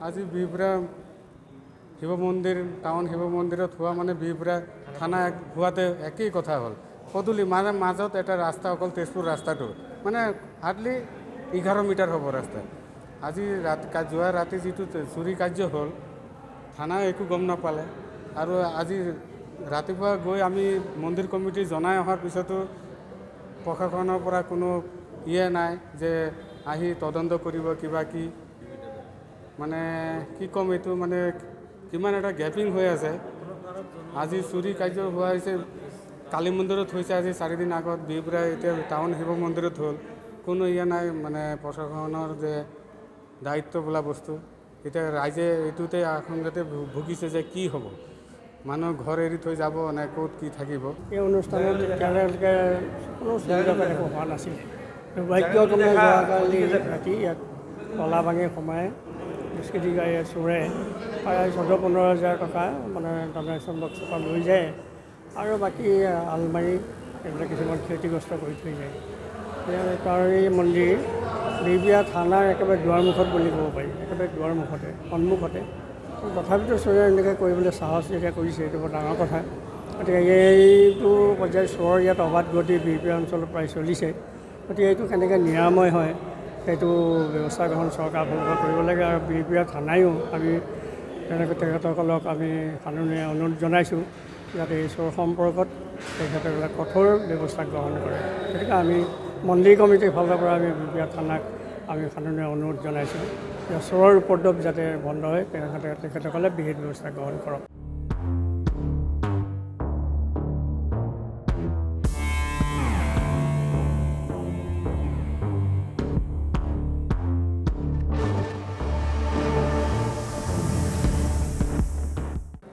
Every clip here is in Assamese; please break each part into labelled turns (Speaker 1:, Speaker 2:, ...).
Speaker 1: আজি বিহপুৰা শিৱ মন্দিৰ টাউন শিৱ মন্দিৰত হোৱা মানে বিহপুৰা থানা হোৱাতে একেই কথা হ'ল। পদূলি মানে মাজত এটা ৰাস্তা অকল তেজপুৰ ৰাস্তাটো মানে হাৰ্ডলি 11 মিটাৰ হ'ব ৰাস্তা। আজি যোৱা ৰাতি যিটো চুৰি কাৰ্য হ'ল থানা একো গম নাপালে আৰু আজি ৰাতিপুৱা গৈ আমি মন্দিৰ কমিটি জনাই অহাৰ পিছতো প্ৰশাসনৰ পৰা কোনো নাই যে আহি তদন্ত কৰিব কিবা কি মানে কি ক'ম এইটো মানে কিমান এটা গেপিং হৈ আছে। আজি চুৰি কাৰ্য হোৱা হৈছে কালী মন্দিৰত হৈছে আজি 4 দিন আগত বিহপুৰা এতিয়া টাউন শিৱ মন্দিৰত হ'ল কোনো নাই মানে প্ৰশাসনৰ যে দায়িত্ব বোলা বস্তু এতিয়া ৰাইজে এইটোতে আশংকাতে ভুগিছে যে কি হ'ব মানুহ ঘৰ এৰি থৈ যাব নে ক'ত কি থাকিব।
Speaker 2: এই অনুষ্ঠানত এতিয়ালৈকে কোনো সুবিধা হোৱা নাছিলে। দুৰ্ভাগ্যক্ৰমে যোৱাকালি ৰাতি ইয়াত তলা ভাঙি সোমাই দুষ্কৃতি গাড়ীয়ে চোৰে প্ৰায় 14-15 হাজাৰ টকা মানে ডনেশ্যন বক্সৰ পৰা লৈ যায় আৰু বাকী আলমাৰি এইবিলাক কিছুমান ক্ষতিগ্ৰস্ত কৰি থৈ যায়। এই মন্দিৰ বিহপুৰীয়া থানাৰ একেবাৰে দুৱাৰমুখত বুলি ক'ব পাৰি, একেবাৰে দুৱাৰমুখতে সন্মুখতে। তথাপিতো চোৰে এনেকৈ কৰিবলৈ সাহস যেতিয়া কৰিছে এইটো বৰ ডাঙৰ কথা। গতিকে এইটো পৰ্যায়ত চোৰৰ ইয়াত অবাধ গতি বিহপুৰীয়া অঞ্চলত প্ৰায় চলিছে। গতিকে এইটো কেনেকৈ নিৰাময় হয় সেইটো ব্যৱস্থা গ্ৰহণ চৰকাৰ ফালৰ পৰা কৰিব লাগে আৰু বিহপুৰীয়া থানায়ো আমি তেনেকৈ তেখেতসকলক আমি কানুনে অনুৰোধ জনাইছোঁ যাতে এই চোৰ সম্পৰ্কত তেখেতসকলে কঠোৰ ব্যৱস্থা গ্ৰহণ কৰে। গতিকে আমি মন্দিৰ কমিটিৰ ফালৰ পৰা আমি বিহপুৰীয়া থানাক আমি কানুনে অনুৰোধ জনাইছোঁ যে চোৰৰ উপদ্ৰৱ যাতে বন্ধ হয় তেখেতসকলে বিহিত ব্যৱস্থা গ্ৰহণ কৰক।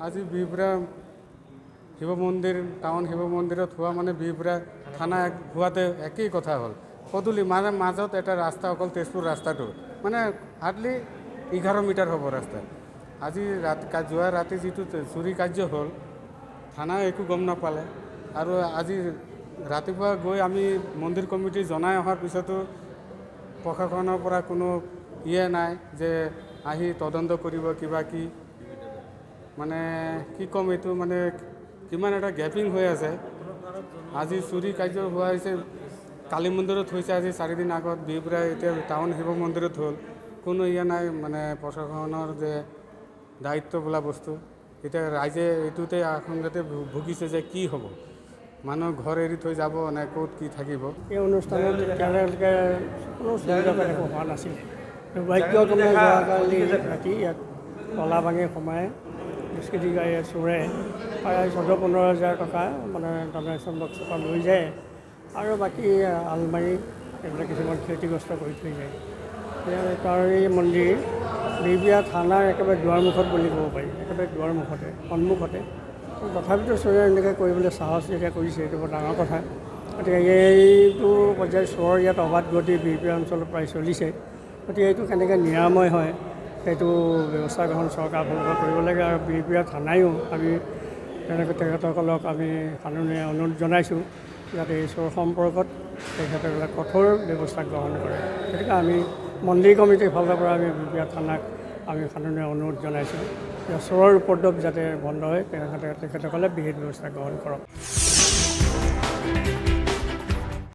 Speaker 1: আজি বিহপুৰা শিৱ মন্দিৰ টাউন শিৱ মন্দিৰত হোৱা মানে বিহপুৰা থানা হোৱাতে একেই কথা হ'ল। পদূলি মানে মাজত এটা ৰাস্তা অকল তেজপুৰ ৰাস্তাটো মানে হাৰ্ডলি 11 মিটাৰ হ'ব ৰাস্তা। আজি যোৱা ৰাতি যিটো চুৰি কাৰ্য হ'ল থানা একো গম নাপালে আৰু আজি ৰাতিপুৱা গৈ আমি মন্দিৰ কমিটি জনাই অহাৰ পিছতো প্ৰশাসনৰ পৰা কোনো নাই যে আহি তদন্ত কৰিব কিবা কি মানে কি ক'ম এইটো মানে কিমান এটা গেপিং হৈ আছে। আজি চুৰি কাৰ্য হোৱা হৈছে কালী মন্দিৰত হৈছে আজি 4 দিন আগত বিহপুৰা এতিয়া টাউন শিৱ মন্দিৰত হ'ল কোনো নাই মানে প্ৰশাসনৰ যে দায়িত্ব বোলা বস্তু এতিয়া ৰাইজে এইটোতে আশংকাতে ভুগিছে যে কি হ'ব মানুহ ঘৰ এৰি থৈ যাব নে ক'ত কি থাকিব।
Speaker 2: এই অনুষ্ঠানত এতিয়ালৈকে কোনো সুবিধা হোৱা নাছিলে। দুৰ্ভাগ্যক্ৰমে যোৱাকালি ৰাতি ইয়াত তলা ভাঙি সোমাই দুষ্কৃতি গাড়ীয়ে চোৰে প্ৰায় 14-15 হাজাৰ টকা মানে ডনেশ্যন বক্সৰ পৰা লৈ যায় আৰু বাকী আলমাৰি এইবিলাক কিছুমান ক্ষতিগ্ৰস্ত কৰি থৈ যায়। এই মন্দিৰ বিহপুৰীয়া থানাৰ একেবাৰে দুৱাৰমুখত বুলি ক'ব পাৰি, একেবাৰে দুৱাৰমুখতে সন্মুখতে। তথাপিতো চোৰে এনেকৈ কৰিবলৈ সাহস যেতিয়া কৰিছে এইটো বৰ ডাঙৰ কথা। গতিকে এইটো পৰ্যায়ত চোৰৰ ইয়াত অবাধ গতি বিহপুৰীয়া অঞ্চলত প্ৰায় চলিছে। গতিকে এইটো কেনেকৈ নিৰাময় হয় সেইটো ব্যৱস্থা গ্ৰহণ চৰকাৰ ফালৰ পৰা কৰিব লাগে আৰু বিহপুৰীয়া থানায়ো আমি তেনেকৈ তেখেতসকলক আমি কানুনে অনুৰোধ জনাইছোঁ যাতে এই চোৰ সম্পৰ্কত তেখেতসকলে কঠোৰ ব্যৱস্থা গ্ৰহণ কৰে। গতিকে আমি মন্দিৰ কমিটিৰ ফালৰ পৰা আমি বিহপুৰীয়া থানাক আমি কানুনে অনুৰোধ জনাইছোঁ যে চোৰৰ উপদ্ৰৱ যাতে বন্ধ হয় তেখেতসকলে বিহিত ব্যৱস্থা গ্ৰহণ কৰক।